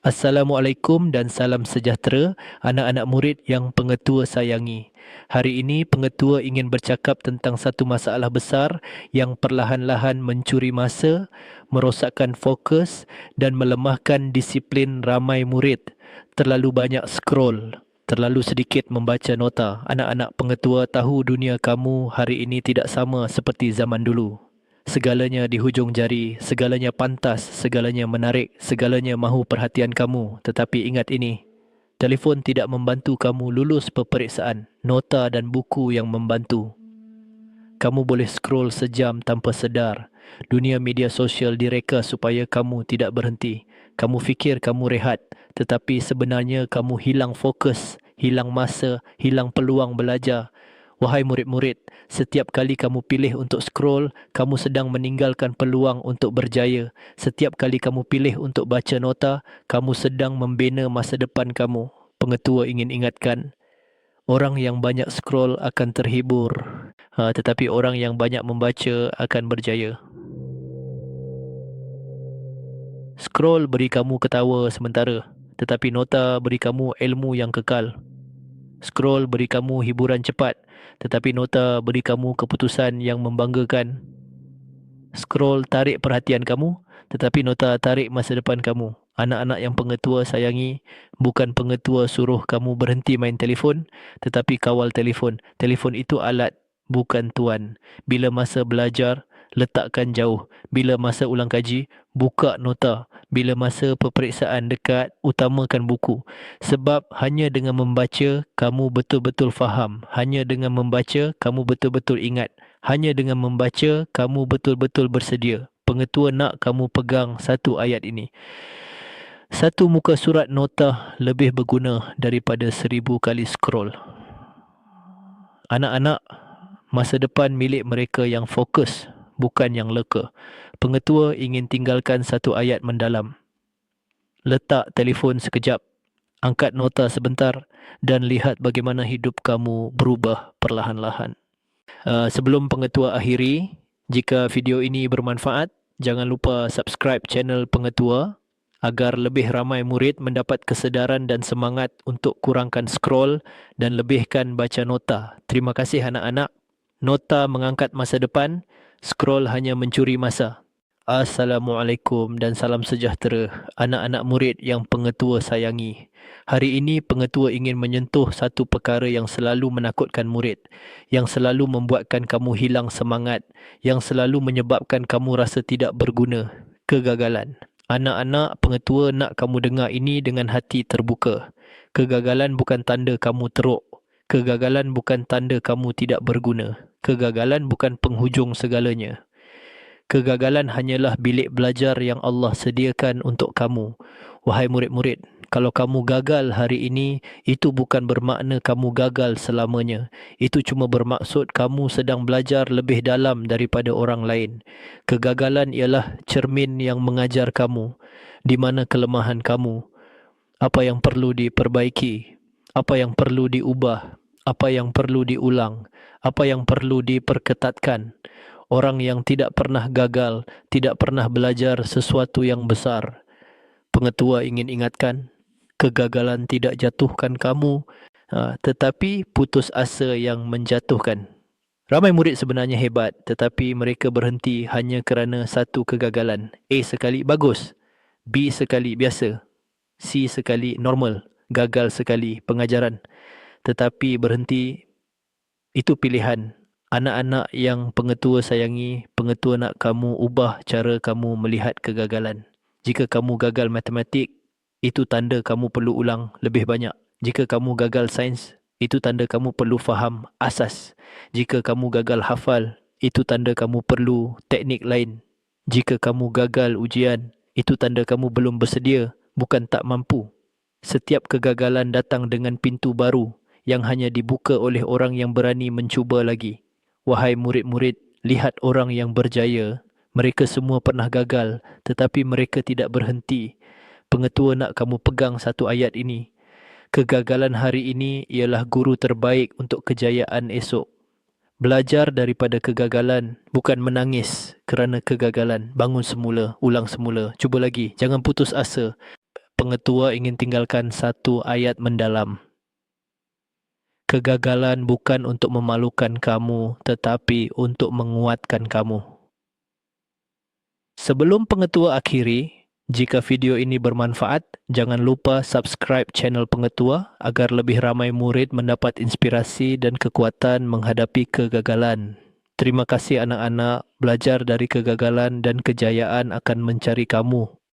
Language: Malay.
Assalamualaikum dan salam sejahtera anak-anak murid yang pengetua sayangi. Hari ini pengetua ingin bercakap tentang satu masalah besar yang perlahan-lahan mencuri masa, merosakkan fokus dan melemahkan disiplin ramai murid. Terlalu banyak scroll, terlalu sedikit membaca nota. Anak-anak pengetua tahu dunia kamu hari ini tidak sama seperti zaman dulu. Segalanya di hujung jari, segalanya pantas, segalanya menarik, segalanya mahu perhatian kamu. Tetapi ingat ini, telefon tidak membantu kamu lulus peperiksaan, nota dan buku yang membantu. Kamu boleh scroll sejam tanpa sedar. Dunia media sosial direka supaya kamu tidak berhenti. Kamu fikir kamu rehat, tetapi sebenarnya kamu hilang fokus, hilang masa, hilang peluang belajar. Wahai murid-murid, setiap kali kamu pilih untuk scroll, kamu sedang meninggalkan peluang untuk berjaya. Setiap kali kamu pilih untuk baca nota, kamu sedang membina masa depan kamu. Pengetua ingin ingatkan, orang yang banyak scroll akan terhibur, tetapi orang yang banyak membaca akan berjaya. Scroll beri kamu ketawa sementara, tetapi nota beri kamu ilmu yang kekal. Scroll beri kamu hiburan cepat, tetapi nota beri kamu keputusan yang membanggakan. Scroll tarik perhatian kamu, tetapi nota tarik masa depan kamu. Anak-anak yang pengetua sayangi, bukan pengetua suruh kamu berhenti main telefon, tetapi kawal telefon. Telefon itu alat, bukan tuan. Bila masa belajar, letakkan jauh. Bila masa ulang kaji, buka nota. Bila masa peperiksaan dekat, utamakan buku. Sebab hanya dengan membaca, kamu betul-betul faham. Hanya dengan membaca, kamu betul-betul ingat. Hanya dengan membaca, kamu betul-betul bersedia. Pengetua nak kamu pegang satu ayat ini. Satu muka surat nota lebih berguna daripada 1000 kali scroll. Anak-anak, masa depan milik mereka yang fokus, bukan yang leka. Pengetua ingin tinggalkan satu ayat mendalam. Letak telefon sekejap, angkat nota sebentar dan lihat bagaimana hidup kamu berubah perlahan-lahan. Sebelum pengetua akhiri, jika video ini bermanfaat, jangan lupa subscribe channel pengetua agar lebih ramai murid mendapat kesedaran dan semangat untuk kurangkan scroll dan lebihkan baca nota. Terima kasih anak-anak. Nota mengangkat masa depan, scroll hanya mencuri masa. Assalamualaikum dan salam sejahtera anak-anak murid yang pengetua sayangi. Hari ini pengetua ingin menyentuh satu perkara yang selalu menakutkan murid, yang selalu membuatkan kamu hilang semangat, yang selalu menyebabkan kamu rasa tidak berguna, kegagalan. Anak-anak pengetua nak kamu dengar ini dengan hati terbuka. Kegagalan bukan tanda kamu teruk. Kegagalan bukan tanda kamu tidak berguna. Kegagalan bukan penghujung segalanya. Kegagalan hanyalah bilik belajar yang Allah sediakan untuk kamu. Wahai murid-murid, kalau kamu gagal hari ini, itu bukan bermakna kamu gagal selamanya. Itu cuma bermaksud kamu sedang belajar lebih dalam daripada orang lain. Kegagalan ialah cermin yang mengajar kamu di mana kelemahan kamu, apa yang perlu diperbaiki, apa yang perlu diubah, apa yang perlu diulang, apa yang perlu diperketatkan. Orang yang tidak pernah gagal, tidak pernah belajar sesuatu yang besar. Pengetua ingin ingatkan, kegagalan tidak jatuhkan kamu, tetapi putus asa yang menjatuhkan. Ramai murid sebenarnya hebat, tetapi mereka berhenti hanya kerana satu kegagalan. A sekali bagus, B sekali biasa, C sekali normal, gagal sekali pengajaran. Tetapi berhenti, itu pilihan. Anak-anak yang pengetua sayangi, pengetua nak kamu ubah cara kamu melihat kegagalan. Jika kamu gagal matematik, itu tanda kamu perlu ulang lebih banyak. Jika kamu gagal sains, itu tanda kamu perlu faham asas. Jika kamu gagal hafal, itu tanda kamu perlu teknik lain. Jika kamu gagal ujian, itu tanda kamu belum bersedia, bukan tak mampu. Setiap kegagalan datang dengan pintu baru yang hanya dibuka oleh orang yang berani mencuba lagi. Wahai murid-murid, lihat orang yang berjaya. Mereka semua pernah gagal, tetapi mereka tidak berhenti. Pengetua nak kamu pegang satu ayat ini. Kegagalan hari ini ialah guru terbaik untuk kejayaan esok. Belajar daripada kegagalan, bukan menangis kerana kegagalan. Bangun semula, ulang semula, cuba lagi. Jangan putus asa. Pengetua ingin tinggalkan satu ayat mendalam. Kegagalan bukan untuk memalukan kamu, tetapi untuk menguatkan kamu. Sebelum pengetua akhiri, jika video ini bermanfaat, jangan lupa subscribe channel pengetua agar lebih ramai murid mendapat inspirasi dan kekuatan menghadapi kegagalan. Terima kasih anak-anak, belajar dari kegagalan dan kejayaan akan mencari kamu.